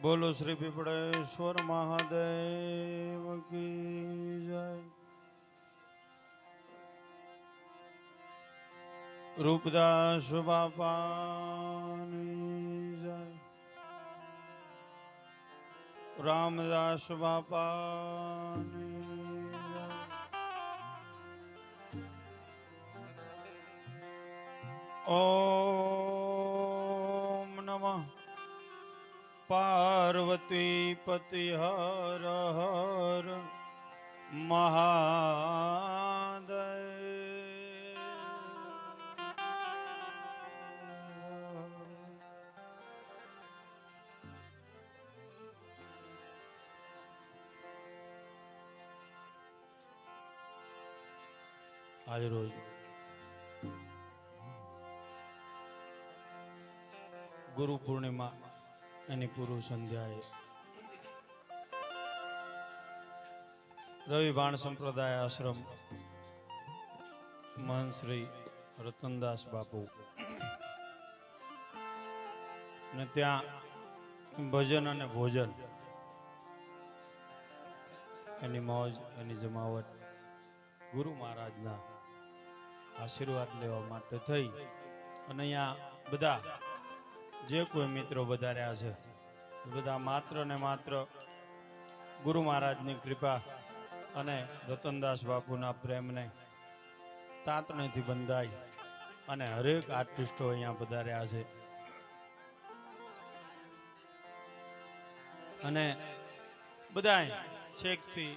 બોલો શ્રી પીપળેશ્વર મહાદેવ કી જય। રૂપદાસ બાપાની જય। રામદાસ બાપાની જય। ઓમ નમઃ પાર્વતી પતિ હર હર મહાદેવ। આજ રોજ ગુરુ પૂર્ણિમા એની પૂર્વ સંધ્યાએ રવિ ભાણ સંપ્રદાય આશ્રમ મહંત શ્રી રતનદાસ બાપુ ને ત્યાં ભજન અને ભોજન એની મોજ એની જમાવટ ગુરુ મહારાજના આશીર્વાદ લેવા માટે થઈ અને અહીંયા બધા જે કોઈ મિત્રો વધાર્યા છે બધા માત્ર ને માત્ર ગુરુ મહારાજની કૃપા અને રતનદાસ બાપુના પ્રેમને તાતણેથી બંધાય અને હરેક આર્ટિસ્ટો અહીંયા પધાર્યા છે અને બધાએ છેકથી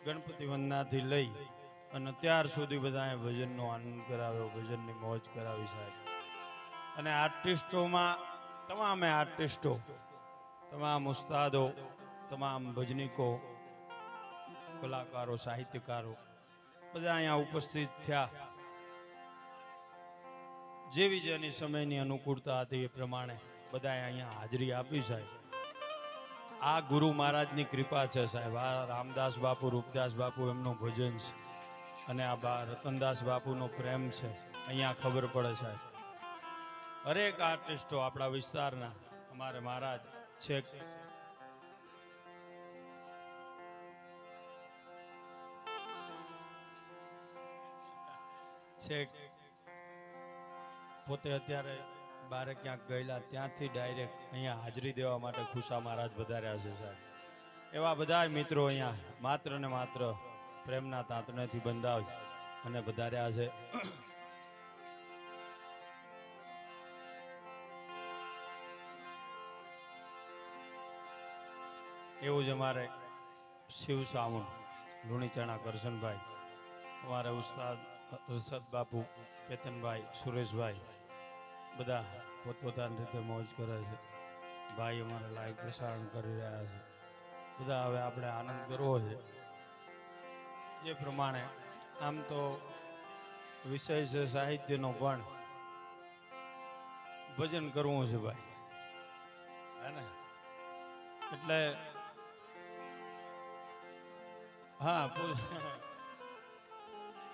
ગણપતિ વંદનાથી લઈ અને ત્યાર સુધી બધાએ ભજનનો આનંદ કરાવ્યો, ભજનની મોજ કરાવી સાહેબ। અને આર્ટિસ્ટોમાં તમામે આર્ટિસ્ટો, તમામ ઉસ્તાદો, તમામ ભજનીકો, કલાકારો, સાહિત્યકારો બધા અહીંયા ઉપસ્થિત થયા। જેવી જેની સમયની અનુકૂળતા હતી એ પ્રમાણે બધાએ અહીંયા હાજરી આપી સાહેબ। આ ગુરુ મહારાજની કૃપા છે સાહેબ। આ રામદાસ બાપુ, રૂપદાસ બાપુ એમનું ભજન છે અને આ બા રતનદાસ બાપુનો પ્રેમ છે, અહીંયા ખબર પડે સાહેબ। હરેક આર્ટિસ્ટો આપણા વિસ્તારના અમારે મહારાજ છેક પોતે અત્યારે બારે ક્યાંક ગયેલા ત્યાંથી ડાયરેક્ટ અહીંયા હાજરી દેવા માટે ખુશા મહારાજ વધાર્યા છે સાહેબ। એવા બધા મિત્રો અહીંયા માત્ર ને માત્ર પ્રેમના તાંતણેથી બંધાવ અને વધાર્યા છે। એવું જ અમારે શિવ સાવણ, લુણીચણા કરશનભાઈ, અમારે ઉસ્તાદ હર્ષદ બાપુ, કેતનભાઈ, સુરેશભાઈ બધા પોતપોતાની રીતે મોજ કરે છે। ભાઈ અમારે લાઈવ પ્રસારણ કરી રહ્યા છે બધા। હવે આપણે આનંદ કરવો છે જે પ્રમાણે। આમ તો વિષય છે સાહિત્યનો, પણ ભજન કરવું છે ભાઈ, હે ને? એટલે હા,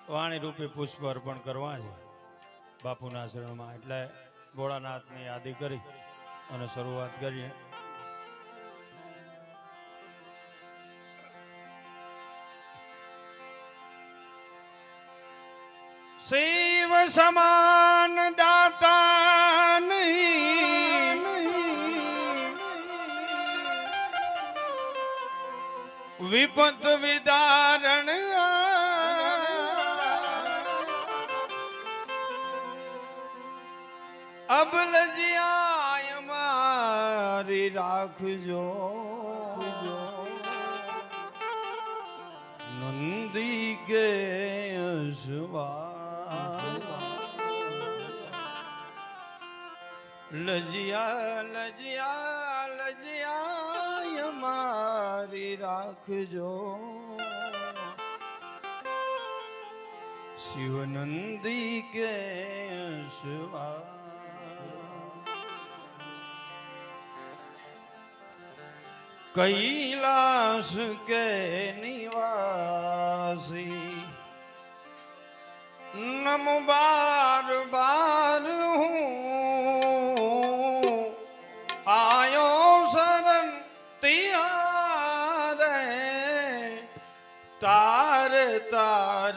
વાણી રૂપી પુષ્પ અર્પણ કરવા છે બાપુના શરણમાં। એટલે ભોળાનાથની યાદી કરી અને શરૂઆત કરીએ। શિવ સમાન દાતા નહીં, વિપત વિદારણ અબલજિયા મારી રાખજો, નંદી કે લજિયા લજિયા લજિયા મારી રાખજો, શિવનંદી કે શિવા। कैलाश के निवासी नम बार बार हूँ आयो शरण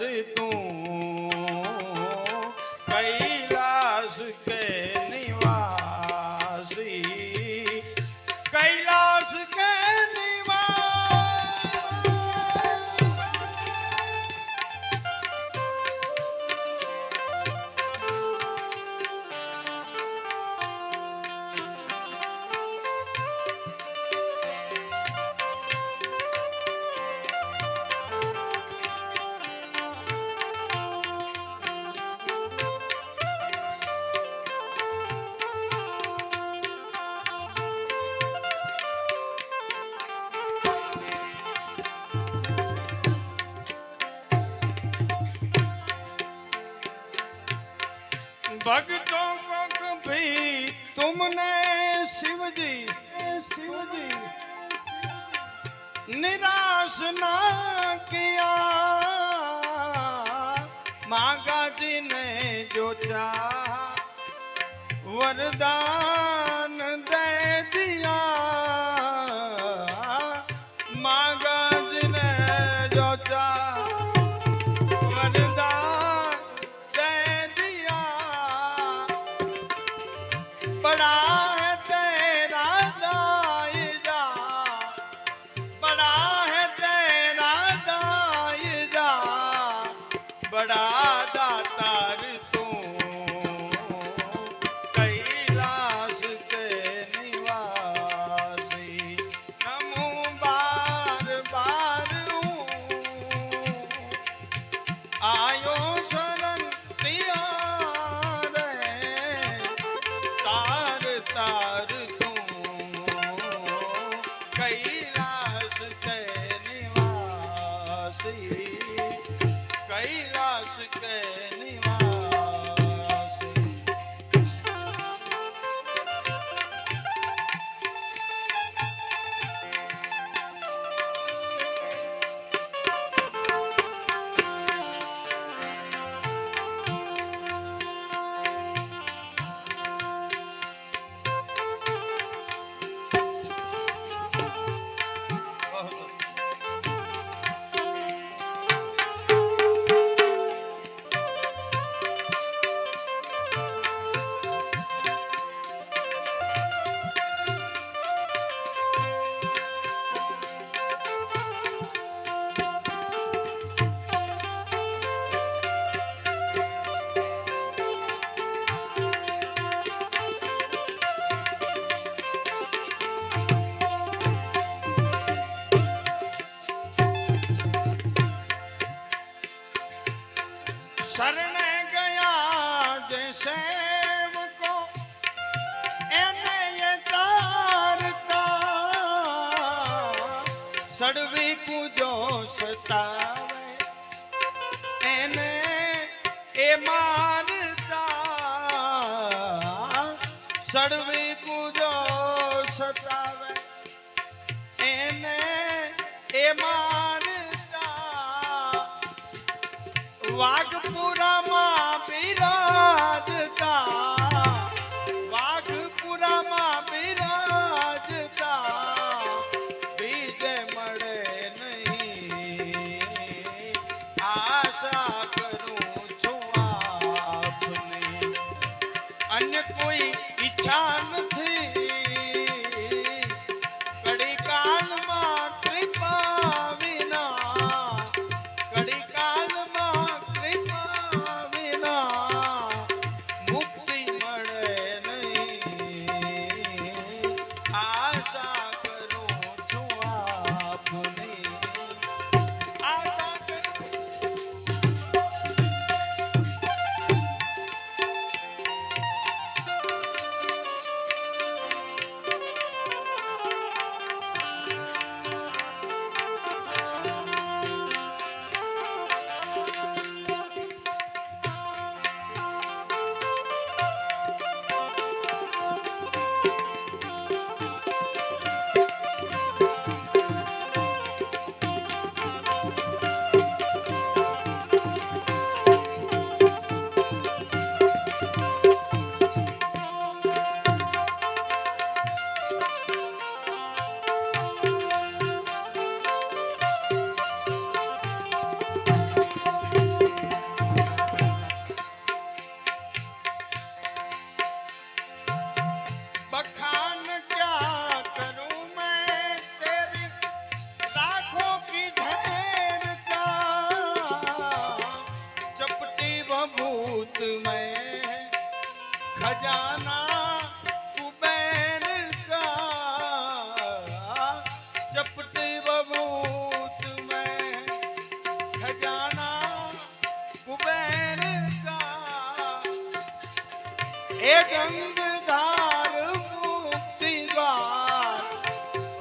તું કૈલાસ કે નિવાસી કૈલાસ કે भक्तों को कभी तुमने शिव जी निराश ना किया मांगा जी ने जो चाहा वरदान दे दिया मांगा जी ने जो चाहा बड़ा है तेरा दायरा बड़ा है तेरा दायरा बड़ा दातार तू कैलाश के निवासी नमो बार बार आयो शरण दिया तार तू कैलाश के निवासी कैलाश के निवासी शरण गया जैसे को एने ये तारता सड़वी को जो सतावे एने ए मारता सड़वी को जो सतावे एने ए मारता वाघपुरा मां बिराजता वाघपुरा मां बिराजता बीजे મળે નહીં આશા કરું છું આપની અન્ય કોઈ ઈચ્છા નથી કડી કાલમાં કૃપા વિના કડી કાલમાં કૃપા भूत में खजाना कुबेर का, चपटे भूत में खजाना कुबेर का, ए गंगधार मुक्ति द्वार,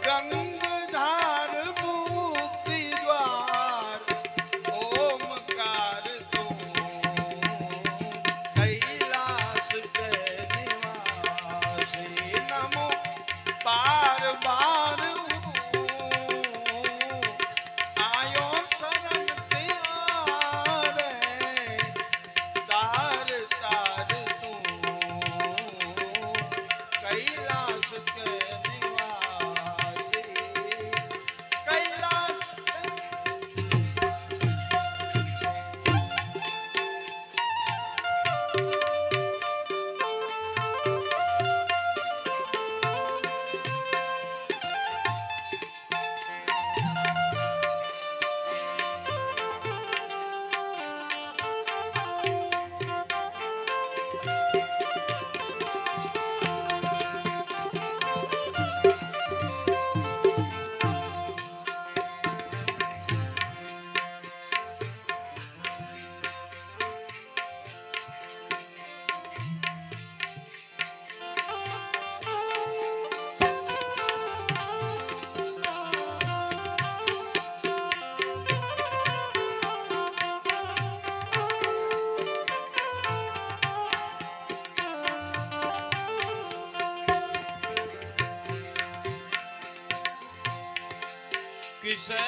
गंगधार मुक्ति द्वार, ओमकार तू कैलाश के निवासी, नमो बार बार आयो शरण त्यारे, तार तार तू कैलाश के निवासी, कैलाश किसे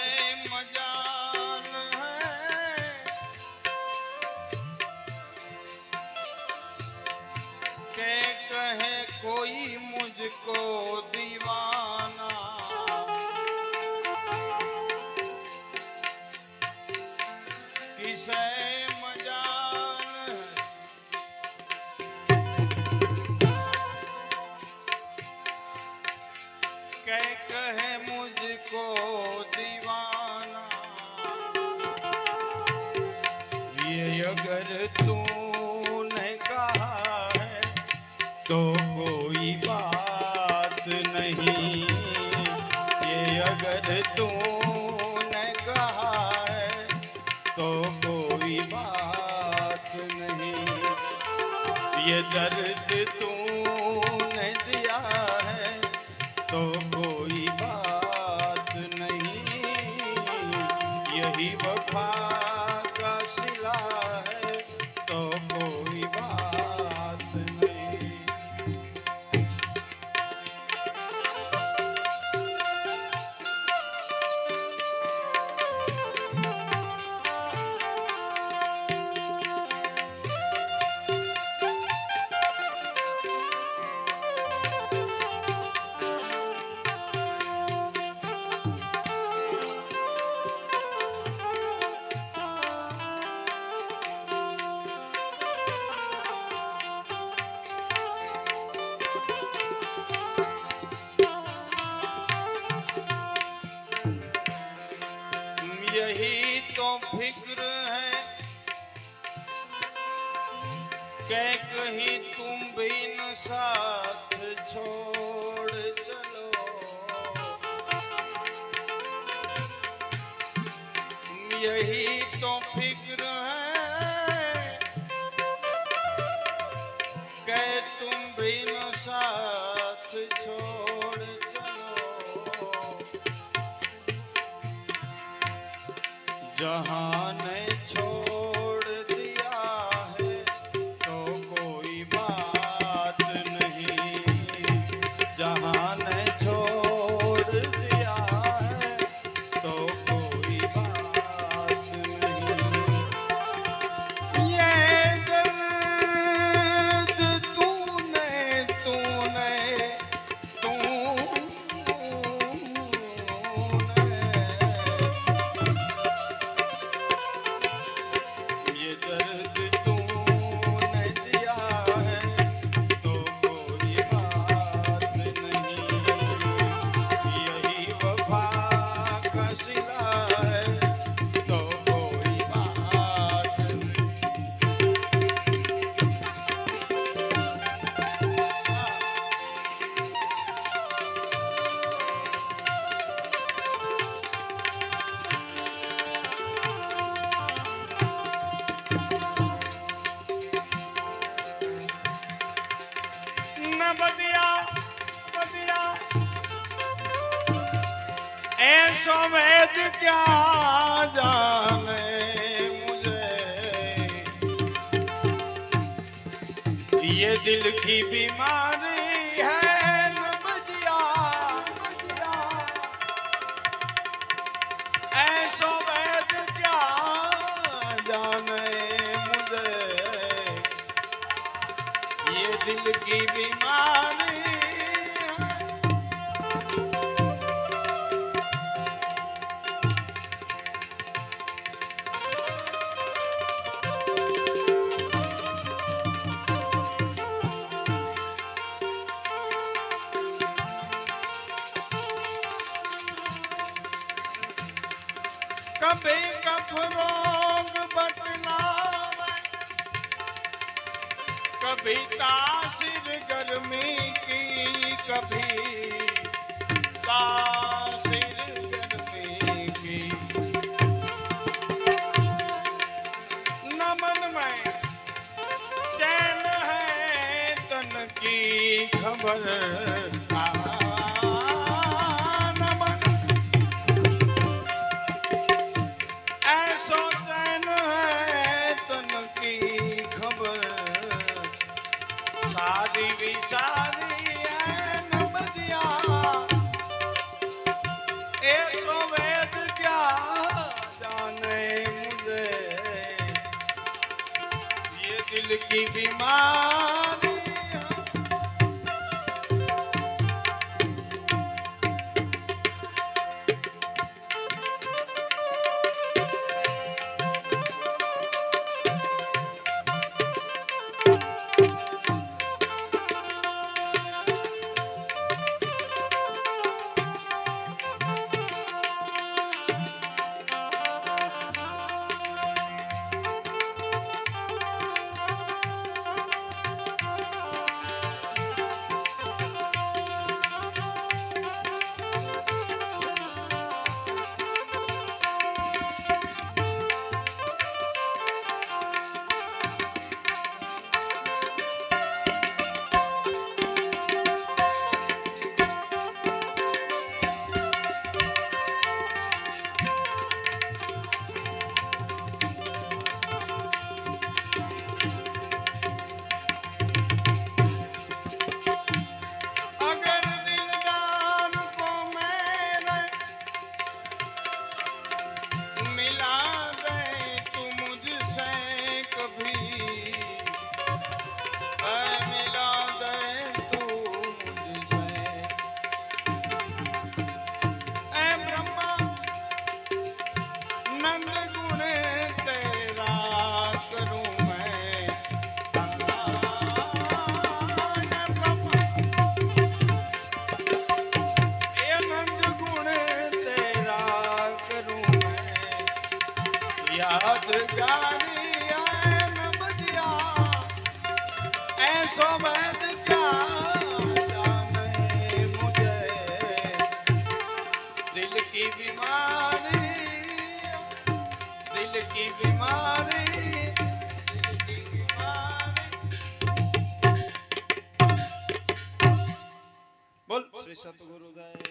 मजाल है के कहे कोई मुझको दीवाना, किसे मजाल है के कहे मुझको दीवाना, ये अगर तूने कहा है तो कोई बात नहीं, ये अगर तूने कहा है तो कोई बात नहीं, ये दर्द तूने दिया है तो कोई बात नहीं, यही वफा का सिला है तो कोई बात नहीं। यही तो फिक्र है कि कहीं तुम भी न साथ छोड़ चलो, यही तो फिक्र है कि तुम भी न साथ छोड़ चलो, जहां ने छोड़ दिया है तो कोई बात नहीं, जहां ने छोड़ दिया है तो कोई बात नहीं, ये दर्द तूने तूने तूने क्या जाने मुझे, ये दिल की बीमारी है नबजिया, ऐसो वैद क्या जाने मुझे, ये दिल की बीमारी है। कभी कफ रोग बतलावे, कभी तासीर गर्मी की, कभी तासीर गर्मी की। न मन में चैन है तन की खबर, न मन ऐसो चैन है तन की खबर, सारी भी सारी है नबजिया, एक तो वेद क्या जाने मुझे, ये दिल की बीमारी है। अगर दिलदार को मैंने मिला दे तू मुझसे कभी, मिला दे तू मुझसे, ऐ ब्रह्मा नंद गुण तेरा करूं मैं, ये नंद गुण तेरा करूं मैं, यादगारी है नबजिया, ऐसो वैद क्या जाने मुझे, दिल की बीमारी, दिल की बीमारी, दिल की बीमारी। बोल श्री सतगुरुदेव।